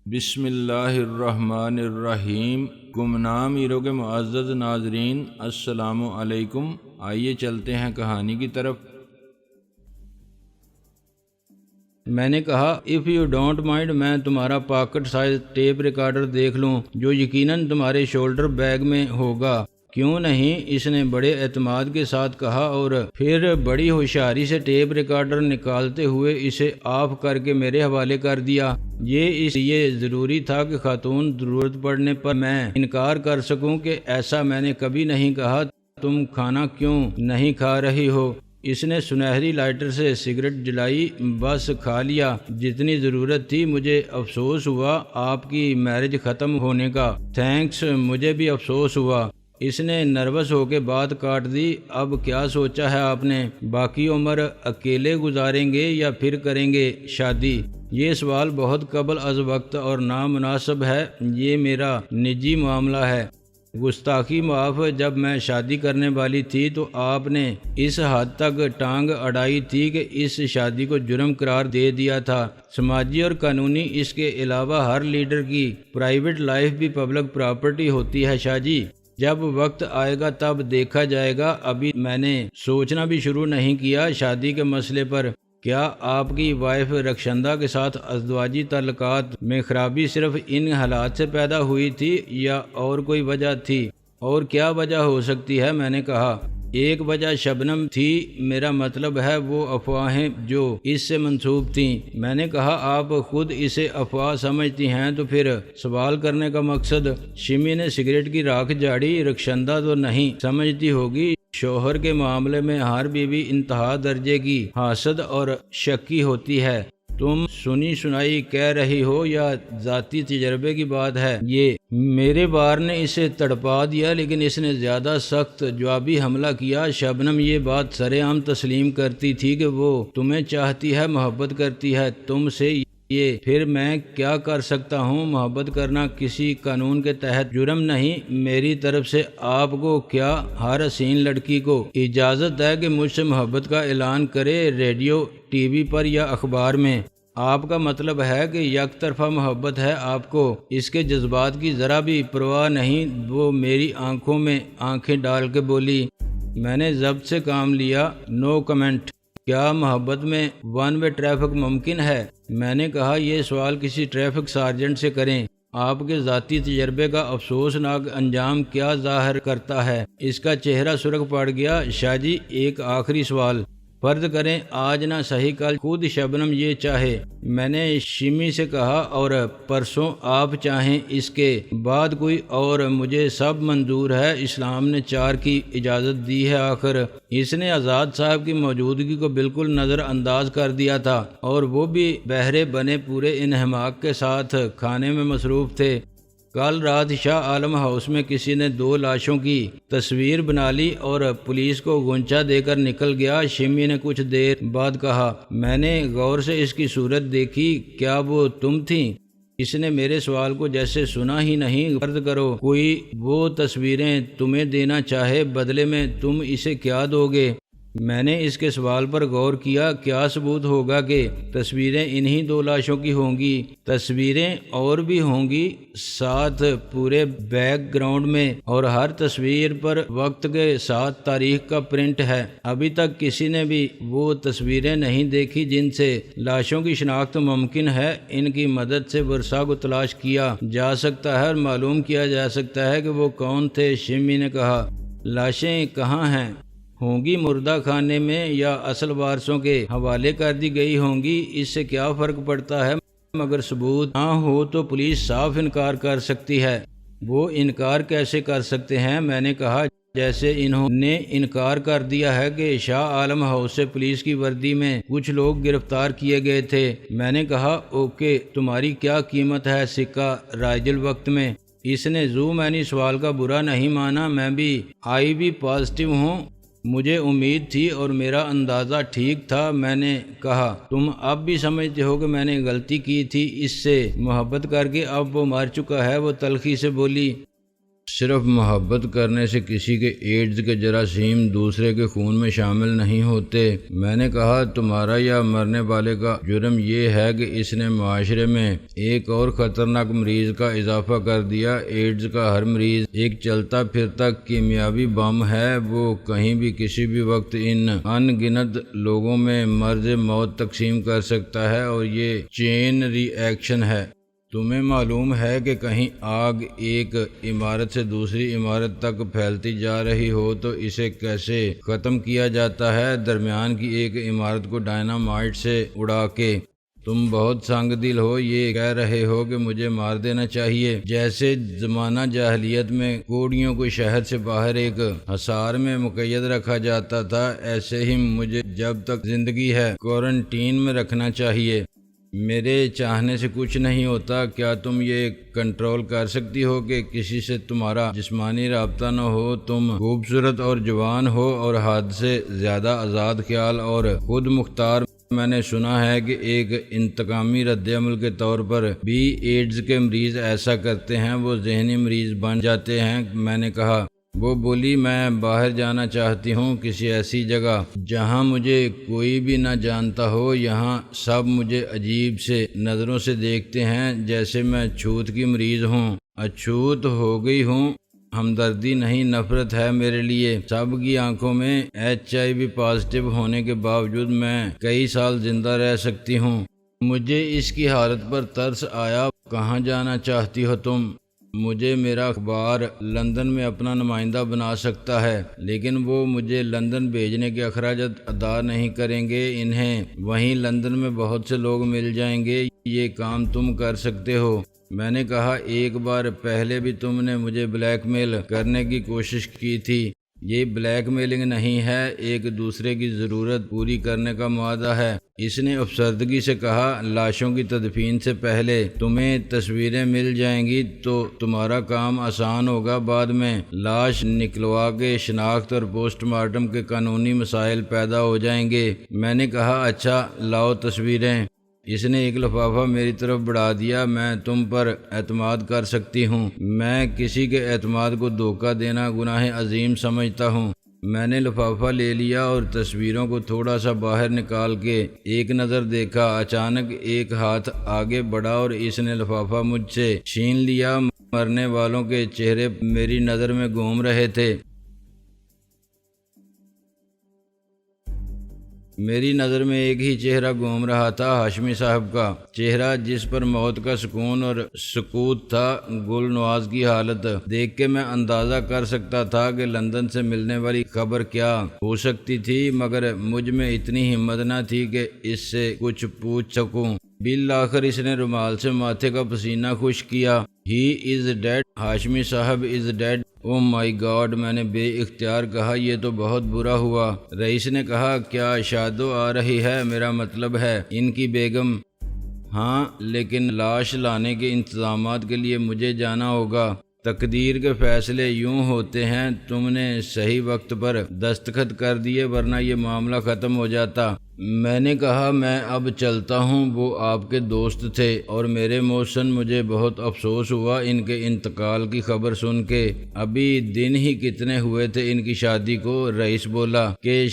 بسم اللہ الرحمن الرحیم۔ گمنام ہیرو کے معزز ناظرین، السلام علیکم۔ آئیے چلتے ہیں کہانی کی طرف۔ میں نے کہا اف یو ڈونٹ مائنڈ میں تمہارا پاکٹ سائز ٹیپ ریکارڈر دیکھ لوں جو یقیناً تمہارے شولڈر بیگ میں ہوگا۔ کیوں نہیں، اس نے بڑے اعتماد کے ساتھ کہا اور پھر بڑی ہوشیاری سے ٹیپ ریکارڈر نکالتے ہوئے اسے آف کر کے میرے حوالے کر دیا۔ یہ اس لیے ضروری تھا کہ خاتون ضرورت پڑنے پر میں انکار کر سکوں کہ ایسا میں نے کبھی نہیں کہا۔ تم کھانا کیوں نہیں کھا رہی ہو؟ اس نے سنہری لائٹر سے سگریٹ جلائی۔ بس کھا لیا جتنی ضرورت تھی۔ مجھے افسوس ہوا آپ کی میرج ختم ہونے کا۔ تھینکس، مجھے بھی افسوس ہوا۔ اس نے نروس ہو کے بات کاٹ دی۔ اب کیا سوچا ہے آپ نے؟ باقی عمر اکیلے گزاریں گے یا پھر کریں گے شادی؟ یہ سوال بہت قبل از وقت اور نامناسب ہے۔ یہ میرا نجی معاملہ ہے۔ گستاخی معاف، جب میں شادی کرنے والی تھی تو آپ نے اس حد تک ٹانگ اڑائی تھی کہ اس شادی کو جرم قرار دے دیا تھا۔ سماجی اور قانونی، اس کے علاوہ ہر لیڈر کی پرائیویٹ لائف بھی پبلک پراپرٹی ہوتی ہے شاہ جی۔ جب وقت آئے گا تب دیکھا جائے گا۔ ابھی میں نے سوچنا بھی شروع نہیں کیا شادی کے مسئلے پر۔ کیا آپ کی وائف رخشندہ کے ساتھ ازدواجی تعلقات میں خرابی صرف ان حالات سے پیدا ہوئی تھی یا اور کوئی وجہ تھی؟ اور کیا وجہ ہو سکتی ہے؟ میں نے کہا ایک وجہ شبنم تھی، میرا مطلب ہے وہ افواہیں جو اس سے منسوب تھیں۔ میں نے کہا آپ خود اسے افواہ سمجھتی ہیں تو پھر سوال کرنے کا مقصد؟ شمی نے سگریٹ کی راکھ جھاڑی۔ رخشندہ تو نہیں سمجھتی ہوگی، شوہر کے معاملے میں ہر بیوی انتہا درجے کی حاسد اور شکی ہوتی ہے۔ تم سنی سنائی کہہ رہی ہو یا ذاتی تجربے کی بات ہے؟ یہ میرے بار نے اسے تڑپا دیا، لیکن اس نے زیادہ سخت جوابی حملہ کیا۔ شبنم یہ بات سرے عام تسلیم کرتی تھی کہ وہ تمہیں چاہتی ہے، محبت کرتی ہے تم سے۔ یہ پھر میں کیا کر سکتا ہوں؟ محبت کرنا کسی قانون کے تحت جرم نہیں۔ میری طرف سے آپ کو کیا ہر حسین لڑکی کو اجازت ہے کہ مجھ سے محبت کا اعلان کرے، ریڈیو، ٹی وی پر یا اخبار میں؟ آپ کا مطلب ہے کہ یک طرفہ محبت ہے آپ کو؟ اس کے جذبات کی ذرا بھی پرواہ نہیں۔ وہ میری آنکھوں میں آنکھیں ڈال کے بولی۔ میں نے ضبط سے کام لیا۔ نو کمنٹ۔ کیا محبت میں ون وے ٹریفک ممکن ہے؟ میں نے کہا یہ سوال کسی ٹریفک سارجنٹ سے کریں۔ آپ کے ذاتی تجربے کا افسوسناک انجام کیا ظاہر کرتا ہے؟ اس کا چہرہ سرخ پڑ گیا۔ شاہ جی ایک آخری سوال، فرض کریں آج نہ صحیح کل خود شبنم یہ چاہے۔ میں نے شمی سے کہا اور پرسوں آپ چاہیں، اس کے بعد کوئی اور، مجھے سب منظور ہے۔ اسلام نے 4 کی اجازت دی ہے آخر۔ اس نے آزاد صاحب کی موجودگی کو بالکل نظر انداز کر دیا تھا اور وہ بھی بہرے بنے پورے انہماک کے ساتھ کھانے میں مصروف تھے۔ کل رات شاہ عالم ہاؤس میں کسی نے 2 لاشوں کی تصویر بنا لی اور پولیس کو گونچا دے کر نکل گیا۔ شمی نے کچھ دیر بعد کہا میں نے غور سے اس کی صورت دیکھی، کیا وہ تم تھیں؟ اس نے میرے سوال کو جیسے سنا ہی نہیں۔ فرض کرو کوئی وہ تصویریں تمہیں دینا چاہے، بدلے میں تم اسے کیا دو گے؟ میں نے اس کے سوال پر غور کیا۔ کیا ثبوت ہوگا کہ تصویریں انہی 2 لاشوں کی ہوں گی؟ تصویریں اور بھی ہوں گی ساتھ پورے بیک گراؤنڈ میں، اور ہر تصویر پر وقت کے ساتھ تاریخ کا پرنٹ ہے۔ ابھی تک کسی نے بھی وہ تصویریں نہیں دیکھی جن سے لاشوں کی شناخت ممکن ہے۔ ان کی مدد سے ورثاء کو تلاش کیا جا سکتا ہے اور معلوم کیا جا سکتا ہے کہ وہ کون تھے۔ شمی نے کہا لاشیں کہاں ہیں؟ ہوں گی مردہ خانے میں یا اصل وارثوں کے حوالے کر دی گئی ہوں گی، اس سے کیا فرق پڑتا ہے؟ مگر ثبوت نہ ہو تو پولیس صاف انکار کر سکتی ہے۔ وہ انکار کیسے کر سکتے ہیں؟ میں نے کہا جیسے انہوں نے انکار کر دیا ہے کہ شاہ عالم ہاؤس سے پولیس کی وردی میں کچھ لوگ گرفتار کیے گئے تھے۔ میں نے کہا اوکے، تمہاری کیا قیمت ہے سکہ رائج الوقت میں؟ اس نے میں نے سوال کا برا نہیں مانا، میں بھی بھی پازیٹیو ہوں۔ مجھے امید تھی اور میرا اندازہ ٹھیک تھا۔ میں نے کہا تم اب بھی سمجھتے ہو کہ میں نے غلطی کی تھی اس سے محبت کر کے؟ اب وہ مر چکا ہے۔ وہ تلخی سے بولی۔ صرف محبت کرنے سے کسی کے ایڈز کے جراثیم دوسرے کے خون میں شامل نہیں ہوتے۔ میں نے کہا تمہارا یا مرنے والے کا جرم یہ ہے کہ اس نے معاشرے میں ایک اور خطرناک مریض کا اضافہ کر دیا۔ ایڈز کا ہر مریض ایک چلتا پھرتا کیمیاوی بم ہے، وہ کہیں بھی کسی بھی وقت ان ان گنت لوگوں میں مرض موت تقسیم کر سکتا ہے، اور یہ چین ری ایکشن ہے۔ تمہیں معلوم ہے کہ کہیں آگ ایک عمارت سے دوسری عمارت تک پھیلتی جا رہی ہو تو اسے کیسے ختم کیا جاتا ہے؟ درمیان کی ایک عمارت کو ڈائنامائٹ سے اڑا کے۔ تم بہت سنگ دل ہو، یہ کہہ رہے ہو کہ مجھے مار دینا چاہیے۔ جیسے زمانہ جاہلیت میں کوڑیوں کو شہر سے باہر ایک حصار میں مقید رکھا جاتا تھا، ایسے ہی مجھے جب تک زندگی ہے کوارنٹین میں رکھنا چاہیے۔ میرے چاہنے سے کچھ نہیں ہوتا۔ کیا تم یہ کنٹرول کر سکتی ہو کہ کسی سے تمہارا جسمانی رابطہ نہ ہو؟ تم خوبصورت اور جوان ہو اور حد سے زیادہ آزاد خیال اور خود مختار۔ میں نے سنا ہے کہ ایک انتقامی رد عمل کے طور پر بھی ایڈز کے مریض ایسا کرتے ہیں، وہ ذہنی مریض بن جاتے ہیں۔ میں نے کہا۔ وہ بولی میں باہر جانا چاہتی ہوں، کسی ایسی جگہ جہاں مجھے کوئی بھی نہ جانتا ہو۔ یہاں سب مجھے عجیب سے نظروں سے دیکھتے ہیں، جیسے میں چھوت کی مریض ہوں۔ اچھوت ہو گئی ہوں۔ ہمدردی نہیں، نفرت ہے میرے لیے۔ سب کی آنکھوں میں HIV پازیٹیو ہونے کے باوجود میں کئی سال زندہ رہ سکتی ہوں۔ مجھے اس کی حالت پر ترس آیا۔ کہاں جانا چاہتی ہو تم؟ مجھے میرا اخبار لندن میں اپنا نمائندہ بنا سکتا ہے، لیکن وہ مجھے لندن بھیجنے کے اخراجات ادا نہیں کریں گے۔ انہیں وہیں لندن میں بہت سے لوگ مل جائیں گے۔ یہ کام تم کر سکتے ہو۔ میں نے کہا ایک بار پہلے بھی تم نے مجھے بلیک میل کرنے کی کوشش کی تھی۔ یہ بلیک میلنگ نہیں ہے، ایک دوسرے کی ضرورت پوری کرنے کا معاہدہ ہے۔ اس نے افسردگی سے کہا لاشوں کی تدفین سے پہلے تمہیں تصویریں مل جائیں گی تو تمہارا کام آسان ہوگا۔ بعد میں لاش نکلوا کے شناخت اور پوسٹ مارٹم کے قانونی مسائل پیدا ہو جائیں گے۔ میں نے کہا اچھا لاؤ تصویریں۔ اس نے ایک لفافہ میری طرف بڑھا دیا۔ میں تم پر اعتماد کر سکتی ہوں۔ میں کسی کے اعتماد کو دھوکہ دینا گناہ عظیم سمجھتا ہوں۔ میں نے لفافہ لے لیا اور تصویروں کو تھوڑا سا باہر نکال کے ایک نظر دیکھا۔ اچانک ایک ہاتھ آگے بڑھا اور اس نے لفافہ مجھ سے چھین لیا۔ مرنے والوں کے چہرے میری نظر میں گھوم رہے تھے۔ میری نظر میں ایک ہی چہرہ گھوم رہا تھا، ہاشمی صاحب کا چہرہ، جس پر موت کا سکون اور سکوت تھا۔ گل نواز کی حالت دیکھ کے میں اندازہ کر سکتا تھا کہ لندن سے ملنے والی خبر کیا ہو سکتی تھی، مگر مجھ میں اتنی ہمت نہ تھی کہ اس سے کچھ پوچھ سکوں۔ بالآخر اس نے رومال سے ماتھے کا پسینہ خشک کیا۔ ہی از ڈیڈ، ہاشمی صاحب از ڈیڈ۔ او مائی گاڈ، میں نے بے اختیار کہا، یہ تو بہت برا ہوا۔ رئیس نے کہا کیا شادو آ رہی ہے؟ میرا مطلب ہے ان کی بیگم۔ ہاں، لیکن لاش لانے کے انتظامات کے لیے مجھے جانا ہوگا۔ تقدیر کے فیصلے یوں ہوتے ہیں، تم نے صحیح وقت پر دستخط کر دیے ورنہ یہ معاملہ ختم ہو جاتا۔ میں نے کہا میں اب چلتا ہوں۔ وہ آپ کے دوست تھے اور میرے محسن، مجھے بہت افسوس ہوا ان کے انتقال کی خبر سن کے۔ ابھی دن ہی کتنے ہوئے تھے ان کی شادی کو؟ رئیس بولا کہ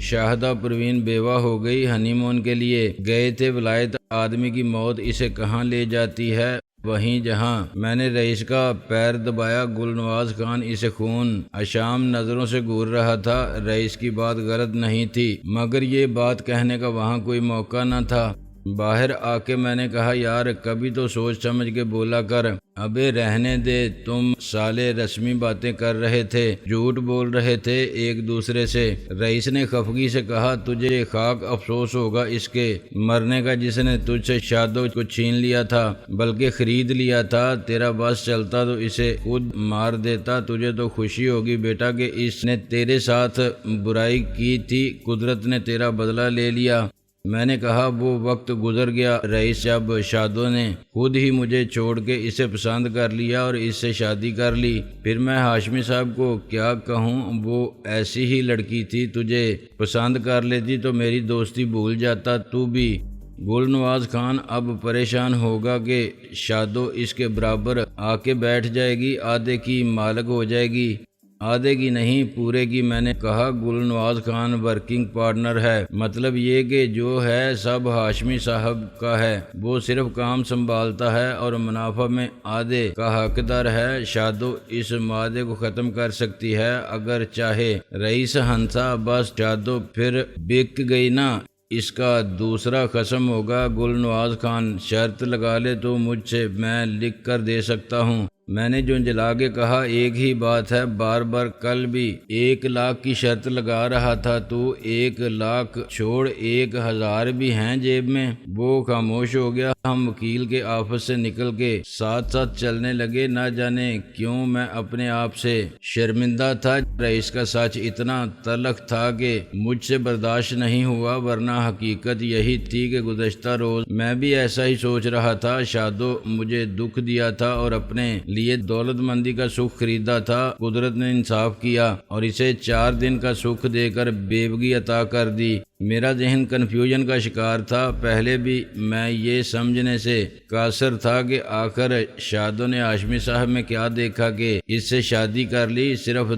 شاہدہ پروین بیوہ ہو گئی، ہنی مون کے لیے گئے تھے ولایت۔ آدمی کی موت اسے کہاں لے جاتی ہے؟ وہیں جہاں۔ میں نے رئیس کا پیر دبایا۔ گل نواز خان اسے خون اشام نظروں سے گھور رہا تھا۔ رئیس کی بات غلط نہیں تھی، مگر یہ بات کہنے کا وہاں کوئی موقع نہ تھا۔ باہر آ کے میں نے کہا یار کبھی تو سوچ سمجھ کے بولا کر۔ ابے رہنے دے، تم سالے رسمی باتیں کر رہے تھے، جھوٹ بول رہے تھے ایک دوسرے سے۔ رئیس نے خفگی سے کہا تجھے خاک افسوس ہوگا اس کے مرنے کا جس نے تجھ سے شادو کو چھین لیا تھا، بلکہ خرید لیا تھا۔ تیرا بس چلتا تو اسے خود مار دیتا۔ تجھے تو خوشی ہوگی بیٹا کہ اس نے تیرے ساتھ برائی کی تھی، قدرت نے تیرا بدلہ لے لیا۔ میں نے کہا وہ وقت گزر گیا رئیس، جب شادو نے خود ہی مجھے چھوڑ کے اسے پسند کر لیا اور اس سے شادی کر لی۔ پھر میں ہاشمی صاحب کو کیا کہوں، وہ ایسی ہی لڑکی تھی، تجھے پسند کر لیتی تو میری دوستی بھول جاتا۔ تو بھی گل نواز خان اب پریشان ہوگا کہ شادو اس کے برابر آ کے بیٹھ جائے گی، آدھے کی مالک ہو جائے گی۔ آدھے کی نہیں، پورے کی۔ میں نے کہا گل نواز خان ورکنگ پارٹنر ہے، مطلب یہ کہ جو ہے سب ہاشمی صاحب کا ہے، وہ صرف کام سنبھالتا ہے اور منافع میں آدھے کا حقدار ہے۔ شادو اس معاہدے کو ختم کر سکتی ہے اگر چاہے۔ رئیس ہنسا، بس شادو پھر بک گئی نا، اس کا دوسرا قسم ہوگا۔ گل نواز خان شرط لگا لے تو مجھ سے، میں لکھ کر دے سکتا ہوں۔ میں نے جھنجھلا کے کہا ایک ہی بات ہے، بار بار کل بھی 1,00,000 کی شرط لگا رہا تھا تو 1,00,000 چھوڑ 1,000 بھی ہیں جیب میں۔ وہ خاموش ہو گیا۔ ہم وکیل کے آفس سے نکل کے ساتھ ساتھ چلنے لگے۔ نہ جانے کیوں میں اپنے آپ سے شرمندہ تھا۔ رئیس کا سچ اتنا تلخ تھا کہ مجھ سے برداشت نہیں ہوا، ورنہ حقیقت یہی تھی کہ گزشتہ روز میں بھی ایسا ہی سوچ رہا تھا۔ شادو مجھے دکھ دیا تھا اور اپنے لیے دولت مندی کا سکھ خریدا تھا۔ قدرت نے انصاف کیا اور اسے 4 دن کا سکھ دے کر بیوگی عطا کر دی۔ میرا ذہن کنفیوژن کا شکار تھا۔ پہلے بھی میں یہ سمجھنے سے قاصر تھا کہ آخر شادو نے ہاشمی صاحب میں کیا دیکھا کہ اس سے شادی کر لی۔ صرف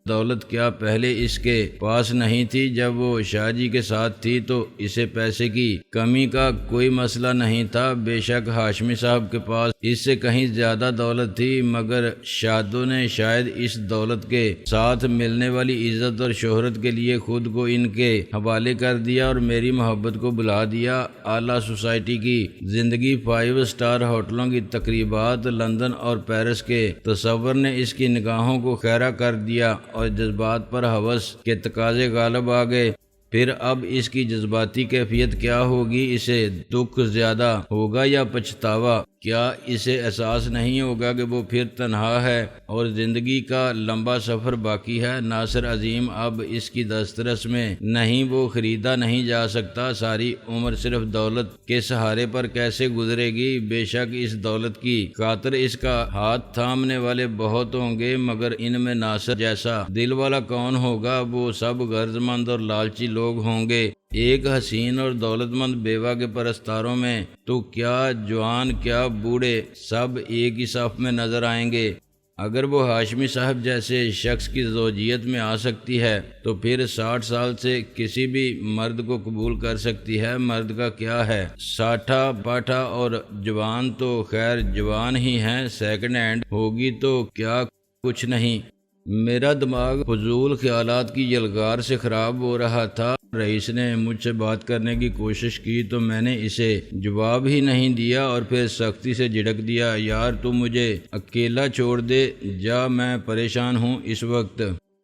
دولت کیا پہلے اس کے پاس نہیں تھی؟ جب وہ شاہ جی کے ساتھ تھی تو اسے پیسے کی کمی کا کوئی مسئلہ نہیں تھا۔ بے شک ہاشمی صاحب کے پاس اس سے کہیں زیادہ دولت تھی، مگر شادو نے شاید اس دولت کے ساتھ ملنے والی عزت اور شہرت کے لیے خود کو ان کے حوالے کر دیا اور میری محبت کو بھلا دیا۔ اعلیٰ سوسائٹی کی زندگی، 5 سٹار ہوٹلوں کی تقریبات، لندن اور پیرس کے تصور نے اس کی نگاہوں کو خیرہ کر دیا اور جذبات پر ہوس کے تقاضے غالب آ گئے۔ پھر اب اس کی جذباتی کیفیت کیا ہوگی؟ اسے دکھ زیادہ ہوگا یا پچھتاوا؟ کیا اسے احساس نہیں ہوگا کہ وہ پھر تنہا ہے اور زندگی کا لمبا سفر باقی ہے؟ ناصر عظیم اب اس کی دسترس میں نہیں، وہ خریدا نہیں جا سکتا۔ ساری عمر صرف دولت کے سہارے پر کیسے گزرے گی؟ بے شک اس دولت کی خاطر اس کا ہاتھ تھامنے والے بہت ہوں گے، مگر ان میں ناصر جیسا دل والا کون ہوگا؟ وہ سب غرض مند اور لالچی لوگ ہوں گے۔ ایک حسین اور دولت مند بیوہ کے پرستاروں میں تو کیا جوان کیا بوڑھے سب ایک ہی صف میں نظر آئیں گے۔ اگر وہ ہاشمی صاحب جیسے شخص کی زوجیت میں آ سکتی ہے تو پھر 60 سال سے کسی بھی مرد کو قبول کر سکتی ہے۔ مرد کا کیا ہے، ساٹھا پاٹھا اور جوان تو خیر جوان ہی ہیں، سیکنڈ ہینڈ ہوگی تو کیا کچھ نہیں۔ میرا دماغ فضول خیالات کی یلغار سے خراب ہو رہا تھا۔ رئیس نے مجھ سے بات کرنے کی کوشش کی تو میں نے اسے جواب ہی نہیں دیا اور پھر سختی سے جھڑک دیا، یار تو مجھے اکیلا چھوڑ دے جا، میں پریشان ہوں اس وقت۔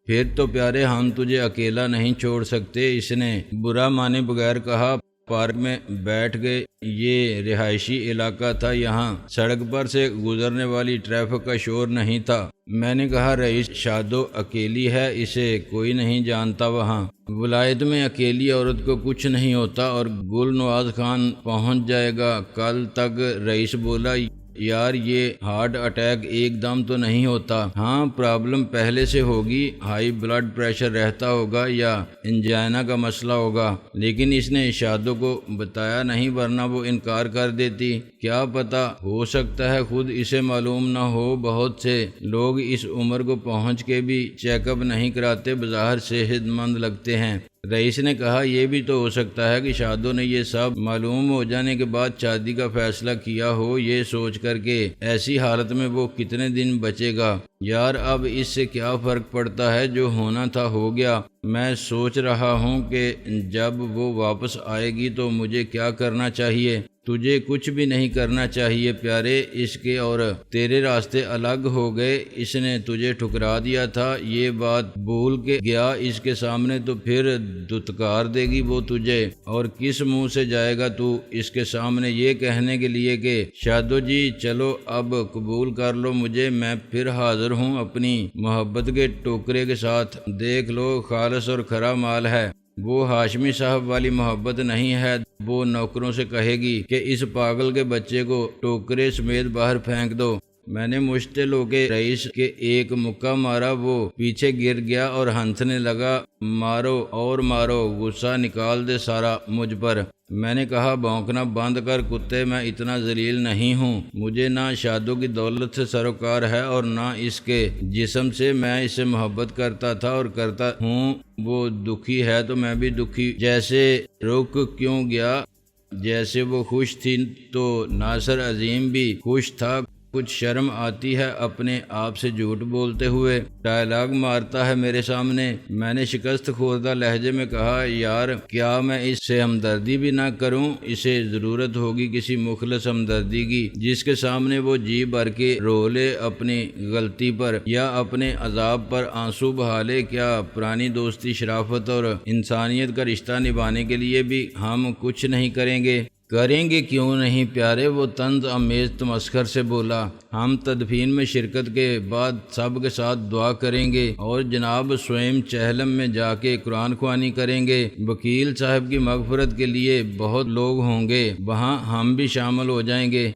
پھر تو پیارے ہم تجھے اکیلا نہیں چھوڑ سکتے، اس نے برا مانے بغیر کہا۔ پارک میں بیٹھ گئے۔ یہ رہائشی علاقہ تھا، یہاں سڑک پر سے گزرنے والی ٹریفک کا شور نہیں تھا۔ میں نے کہا رئیس شادو اکیلی ہے، اسے کوئی نہیں جانتا وہاں۔ ولایت میں اکیلی عورت کو کچھ نہیں ہوتا اور گل نواز خان پہنچ جائے گا کل تک۔ رئیس بولا یار یہ ہارٹ اٹیک ایک دم تو نہیں ہوتا، ہاں پرابلم پہلے سے ہوگی، ہائی بلڈ پریشر رہتا ہوگا یا انجائنا کا مسئلہ ہوگا، لیکن اس نے شادو کو بتایا نہیں ورنہ وہ انکار کر دیتی۔ کیا پتا، ہو سکتا ہے خود اسے معلوم نہ ہو۔ بہت سے لوگ اس عمر کو پہنچ کے بھی چیک اپ نہیں کراتے، بظاہر صحت مند لگتے ہیں۔ رئیس نے کہا یہ بھی تو ہو سکتا ہے کہ شادو نے یہ سب معلوم ہو جانے کے بعد شادی کا فیصلہ کیا ہو، یہ سوچ کر کہ ایسی حالت میں وہ کتنے دن بچے گا۔ یار اب اس سے کیا فرق پڑتا ہے، جو ہونا تھا ہو گیا۔ میں سوچ رہا ہوں کہ جب وہ واپس آئے گی تو مجھے کیا کرنا چاہیے۔ تجھے کچھ بھی نہیں کرنا چاہیے پیارے، اس کے اور تیرے راستے الگ ہو گئے، اس نے تجھے ٹھکرا دیا تھا، یہ بات بھول کے گیا اس کے سامنے تو پھر دھتکار دے گی وہ تجھے، اور کس منہ سے جائے گا تو اس کے سامنے یہ کہنے کے لیے کہ شادو جی چلو اب قبول کر لو مجھے، میں پھر حاضر ہوں اپنی محبت کے ٹوکرے کے ساتھ، دیکھ لو خالص اور کھرا مال ہے۔ وہ ہاشمی صاحب والی محبت نہیں ہے۔ وہ نوکروں سے کہے گی کہ اس پاگل کے بچے کو ٹوکرے سمیت باہر پھینک دو۔ میں نے مشتلوں کے رئیس کے ایک مکہ مارا، وہ پیچھے گر گیا اور ہنسنے لگا۔ مارو اور مارو، غصہ نکال دے سارا مجھ پر۔ میں نے کہا بھونکنا بند کر کتے، میں اتنا ذلیل نہیں ہوں، مجھے نہ شادوں کی دولت سے سروکار ہے اور نہ اس کے جسم سے، میں اس سے محبت کرتا تھا اور کرتا ہوں۔ وہ دکھی ہے تو میں بھی دکھی، جیسے رک کیوں گیا، جیسے وہ خوش تھی تو ناصر عظیم بھی خوش تھا۔ کچھ شرم آتی ہے اپنے آپ سے جھوٹ بولتے ہوئے، ڈائلاگ مارتا ہے میرے سامنے۔ میں نے شکست خوردہ لہجے میں کہا یار کیا میں اس سے ہمدردی بھی نہ کروں؟ اسے ضرورت ہوگی کسی مخلص ہمدردی کی جس کے سامنے وہ جی بھر کے رو لے اپنی غلطی پر یا اپنے عذاب پر آنسو بہا لے۔ کیا پرانی دوستی، شرافت اور انسانیت کا رشتہ نبھانے کے لیے بھی ہم کچھ نہیں کریں گے؟ کریں گے کیوں نہیں پیارے، وہ طنز آمیز تمسخر سے بولا۔ ہم تدفین میں شرکت کے بعد سب کے ساتھ دعا کریں گے اور جناب سوئم چہلم میں جا کے قرآن خوانی کریں گے۔ وکیل صاحب کی مغفرت کے لیے بہت لوگ ہوں گے وہاں، ہم بھی شامل ہو جائیں گے۔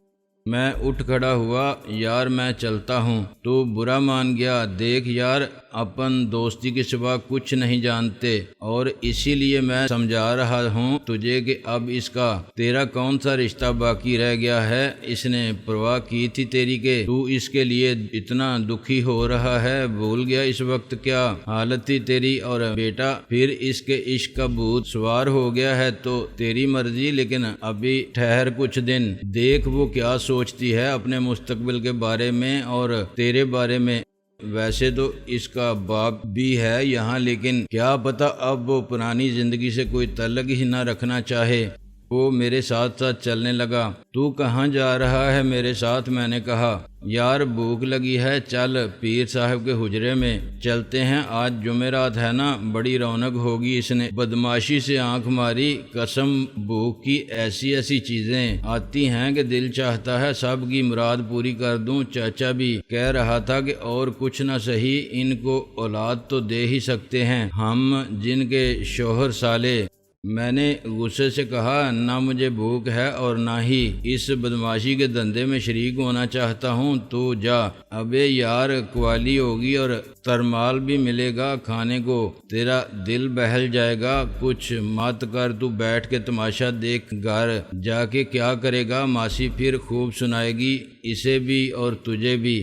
میں اٹھ کھڑا ہوا، یار میں چلتا ہوں۔ تو برا مان گیا؟ دیکھ یار، اپن دوستی کے سوا کچھ نہیں جانتے اور اسی لیے میں سمجھا رہا ہوں تجھے کہ اب اس کا تیرا کون سا رشتہ باقی رہ گیا ہے؟ اس نے پرواہ کی تھی تیری کہ تو اس کے لیے اتنا دکھی ہو رہا ہے، بھول گیا اس وقت کیا حالت تھی تیری؟ اور بیٹا پھر اس کے عشق کا بھوت سوار ہو گیا ہے تو تیری مرضی، لیکن ابھی ٹھہر کچھ دن، دیکھ وہ کیا سوچتی ہے اپنے مستقبل کے بارے میں اور تیرے بارے میں۔ ویسے تو اس کا باپ بھی ہے یہاں، لیکن کیا پتہ اب وہ پرانی زندگی سے کوئی تعلق ہی نہ رکھنا چاہے۔ وہ میرے ساتھ ساتھ چلنے لگا۔ تو کہاں جا رہا ہے میرے ساتھ؟ میں نے کہا یار بھوک لگی ہے، چل پیر صاحب کے حجرے میں چلتے ہیں، آج جمعرات ہے نا، بڑی رونق ہوگی۔ اس نے بدماشی سے آنکھ ماری۔ قسم بھوک کی ایسی ایسی چیزیں آتی ہیں کہ دل چاہتا ہے سب کی مراد پوری کر دوں۔ چاچا بھی کہہ رہا تھا کہ اور کچھ نہ سہی ان کو اولاد تو دے ہی سکتے ہیں ہم، جن کے شوہر سالے۔ میں نے غصے سے کہا نہ مجھے بھوک ہے اور نہ ہی اس بدماشی کے دھندے میں شریک ہونا چاہتا ہوں، تو جا۔ ابے یار قوالی ہوگی اور ترمال بھی ملے گا کھانے کو، تیرا دل بہل جائے گا۔ کچھ مت کر، تو بیٹھ کے تماشا دیکھ، گھر جا کے کیا کرے گا؟ ماسی پھر خوب سنائے گی اسے بھی اور تجھے بھی،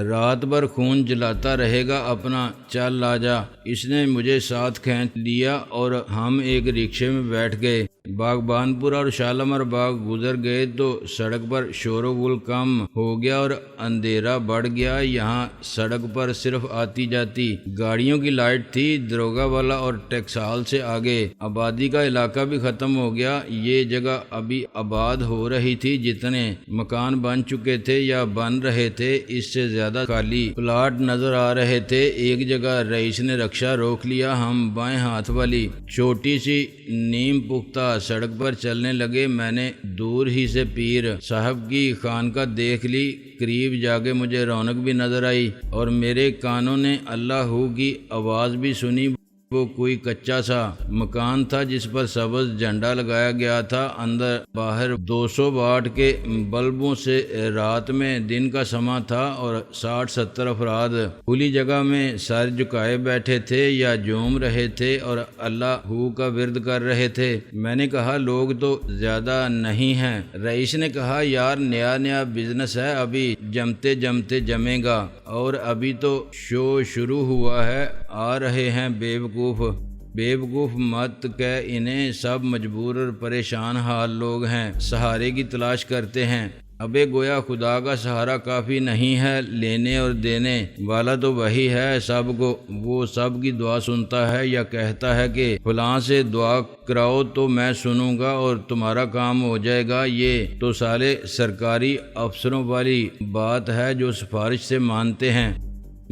رات بھر خون جلاتا رہے گا اپنا، چل آجا۔ اس نے مجھے ساتھ کھینچ لیا اور ہم ایک رکشے میں بیٹھ گئے۔ باغبان پورہ اور شالمار باغ گزر گئے تو سڑک پر شور و غل کم ہو گیا اور اندھیرا بڑھ گیا۔ یہاں سڑک پر صرف آتی جاتی گاڑیوں کی لائٹ تھی۔ دروگا والا اور ٹیکسال سے آگے آبادی کا علاقہ بھی ختم ہو گیا۔ یہ جگہ ابھی آباد ہو رہی تھی، جتنے مکان بن چکے تھے یا بن رہے تھے اس سے زیادہ خالی پلاٹ نظر آ رہے تھے۔ ایک جگہ رئیس نے رکشہ روک لیا، ہم بائیں ہاتھ والی چھوٹی سی نیم پختہ سڑک پر چلنے لگے۔ میں نے دور ہی سے پیر صاحب کی خانقاہ دیکھ لی، قریب جا کے مجھے رونق بھی نظر آئی اور میرے کانوں نے اللہ ہو کی آواز بھی سنی۔ وہ کوئی کچا سا مکان تھا جس پر سبز جھنڈا لگایا گیا تھا، اندر باہر 200 واٹ کے بلبوں سے رات میں دن کا سماں تھا اور 60-70 افراد کھلی جگہ میں سر جھکائے بیٹھے تھے یا جھوم رہے تھے اور اللہ ہو کا ورد کر رہے تھے۔ میں نے کہا لوگ تو زیادہ نہیں ہیں؟ رئیس نے کہا یار نیا بزنس ہے، ابھی جمتے جمتے جمے گا اور ابھی تو شو شروع ہوا ہے۔ آ رہے ہیں بیوقوف مت کہہ انہیں، سب مجبور اور پریشان حال لوگ ہیں، سہارے کی تلاش کرتے ہیں۔ ابے گویا خدا کا سہارا کافی نہیں ہے، لینے اور دینے والا تو وہی ہے سب کو۔ وہ سب کی دعا سنتا ہے یا کہتا ہے کہ فلاں سے دعا کراؤ تو میں سنوں گا اور تمہارا کام ہو جائے گا۔ یہ تو سارے سرکاری افسروں والی بات ہے جو سفارش سے مانتے ہیں۔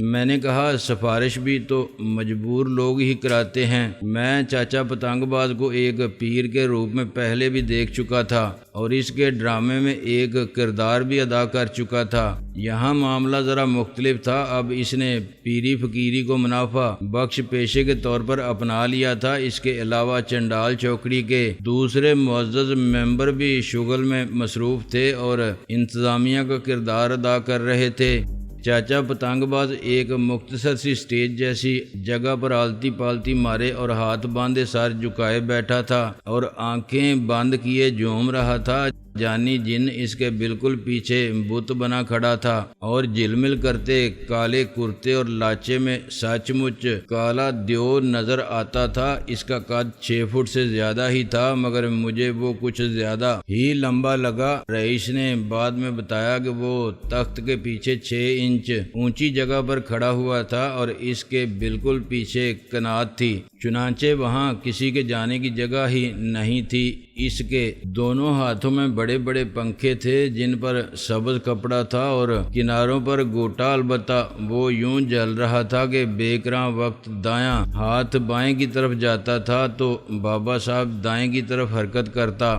میں نے کہا سفارش بھی تو مجبور لوگ ہی کراتے ہیں۔ میں چاچا پتنگ باز کو ایک پیر کے روپ میں پہلے بھی دیکھ چکا تھا اور اس کے ڈرامے میں ایک کردار بھی ادا کر چکا تھا۔ یہاں معاملہ ذرا مختلف تھا۔ اب اس نے پیری فقیری کو منافع بخش پیشے کے طور پر اپنا لیا تھا۔ اس کے علاوہ چنڈال چوکڑی کے دوسرے معزز ممبر بھی شغل میں مصروف تھے اور انتظامیہ کا کردار ادا کر رہے تھے۔ چاچا پتنگ باز ایک مختصر سی سٹیج جیسی جگہ پر آلتی پالتی مارے اور ہاتھ باندھے سر جھکائے بیٹھا تھا اور آنکھیں بند کیے جھوم رہا تھا۔ جانی جن اس کے بالکل پیچھے بت بنا کھڑا تھا اور جھلمل کرتے کالے کرتے اور لاچے میں سچ مچ کالا دیو نظر آتا تھا۔ اس کا قد 6 فٹ سے زیادہ ہی تھا مگر مجھے وہ کچھ زیادہ ہی لمبا لگا۔ رئیس نے بعد میں بتایا کہ وہ تخت کے پیچھے 6 انچ اونچی جگہ پر کھڑا ہوا تھا اور اس کے بالکل پیچھے کنات تھی، چنانچہ وہاں کسی کے جانے کی جگہ ہی نہیں تھی۔ اس کے دونوں ہاتھوں میں بڑے بڑے پنکھے تھے جن پر سبز کپڑا تھا اور کناروں پر گوٹا، البتہ وہ یوں جل رہا تھا کہ بیکراں وقت دایاں ہاتھ بائیں کی طرف جاتا تھا تو بابا صاحب دائیں کی طرف حرکت کرتا۔